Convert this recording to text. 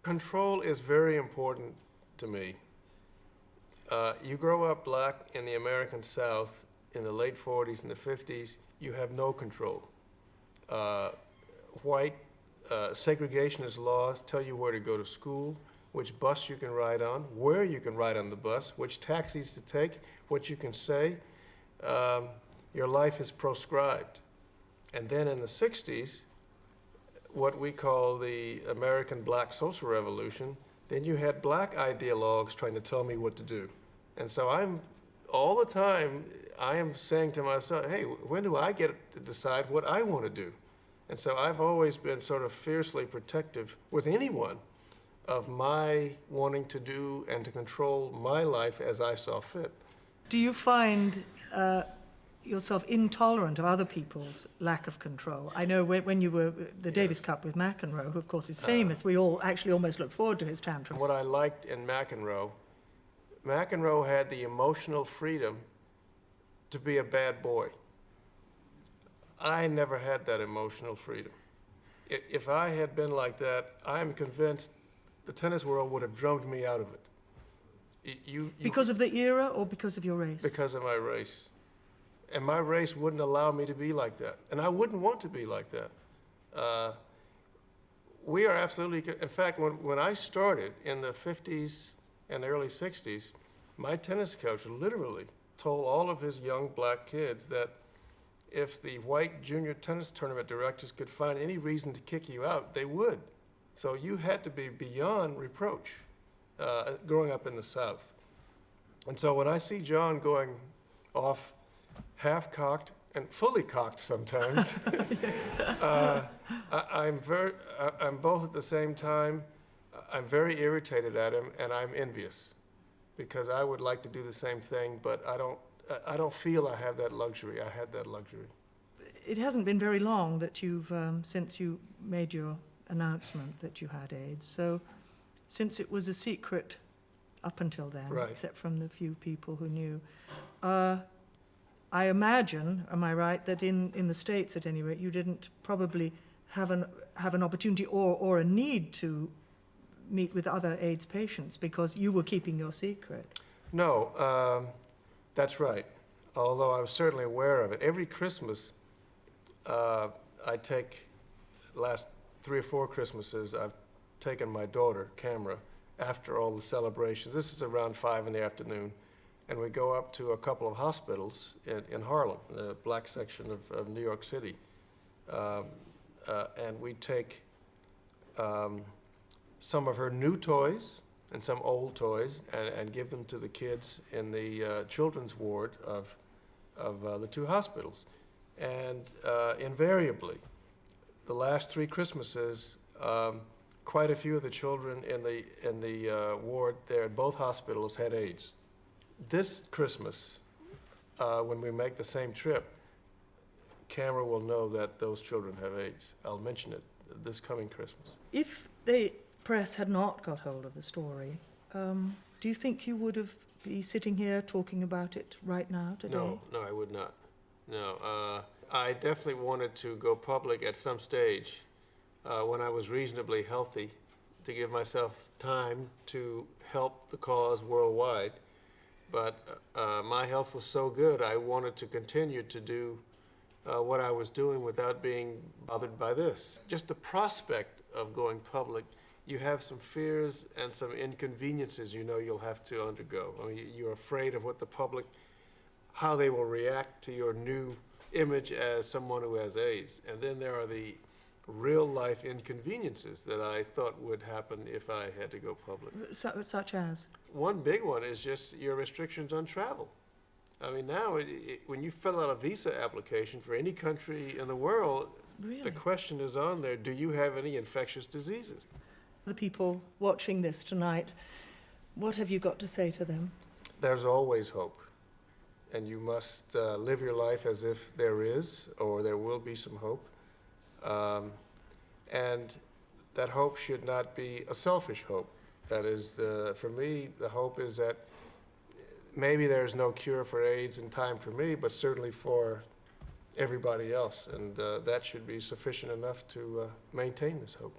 Control is very important to me. You grow up black in the American South in the late 40s and the 50s, you have no control. White segregationist laws tell you where to go to school, which bus you can ride on, where you can ride on the bus, which taxis to take, what you can say. Your life is proscribed. And then in the 60s, what we call the American Black Social Revolution, then you had black ideologues trying to tell me what to do. And so all the time, I am saying to myself, hey, when do I get to decide what I want to do? And so I've always been sort of fiercely protective with anyone of my wanting to do and to control my life as I saw fit. Do you find yourself intolerant of other people's lack of control? I know when you were the Davis Cup with McEnroe, who of course is famous, we all actually almost look forward to his tantrum. What I liked in McEnroe had the emotional freedom to be a bad boy. I never had that emotional freedom. If I had been like that, I'm convinced the tennis world would have drummed me out of it. Because of the era or because of your race? Because of my race. And my race wouldn't allow me to be like that. And I wouldn't want to be like that. We are absolutely, in fact, when I started in the 50s and early 60s, my tennis coach literally told all of his young black kids that if the white junior tennis tournament directors could find any reason to kick you out, they would. So you had to be beyond reproach growing up in the South. And so when I see John going off half-cocked and fully cocked sometimes, I'm both at the same time, I'm very irritated at him and I'm envious because I would like to do the same thing, but I don't feel I have that luxury. I had that luxury. It hasn't been very long that you've, since you made your announcement that you had AIDS. So since it was a secret up until then, right, except from the few people who knew, I imagine, am I right, that in the States at any rate, you didn't probably have an opportunity or a need to meet with other AIDS patients because you were keeping your secret. No, that's right. Although I was certainly aware of it. Every Christmas, I take, last 3 or 4 Christmases, I've taken my daughter, Camera, after all the celebrations. This is around 5 in the afternoon. And we go up to a couple of hospitals in Harlem, the black section of New York City. And we take some of her new toys and some old toys and give them to the kids in the children's ward of the 2 hospitals. And invariably, the last 3 Christmases, quite a few of the children in the ward there at both hospitals had AIDS. This Christmas, when we make the same trip, Camera will know that those children have AIDS. I'll mention it this coming Christmas. If the press had not got hold of the story, do you think you would have been sitting here talking about it right now, today? No, I would not. No, I definitely wanted to go public at some stage when I was reasonably healthy to give myself time to help the cause worldwide. But my health was so good, I wanted to continue to do what I was doing without being bothered by this. Just the prospect of going public, you have some fears and some inconveniences you know you'll have to undergo. I mean, you're afraid of what the public, how they will react to your new image as someone who has AIDS. And then there are the real-life inconveniences that I thought would happen if I had to go public. Such as? One big one is just your restrictions on travel. I mean, now, when you fill out a visa application for any country in the world, really? The question is on there, do you have any infectious diseases? The people watching this tonight, what have you got to say to them? There's always hope. And you must live your life as if there is, or there will be some hope. And that hope should not be a selfish hope. That is, for me, the hope is that maybe there's no cure for AIDS in time for me, but certainly for everybody else. And that should be sufficient enough to maintain this hope.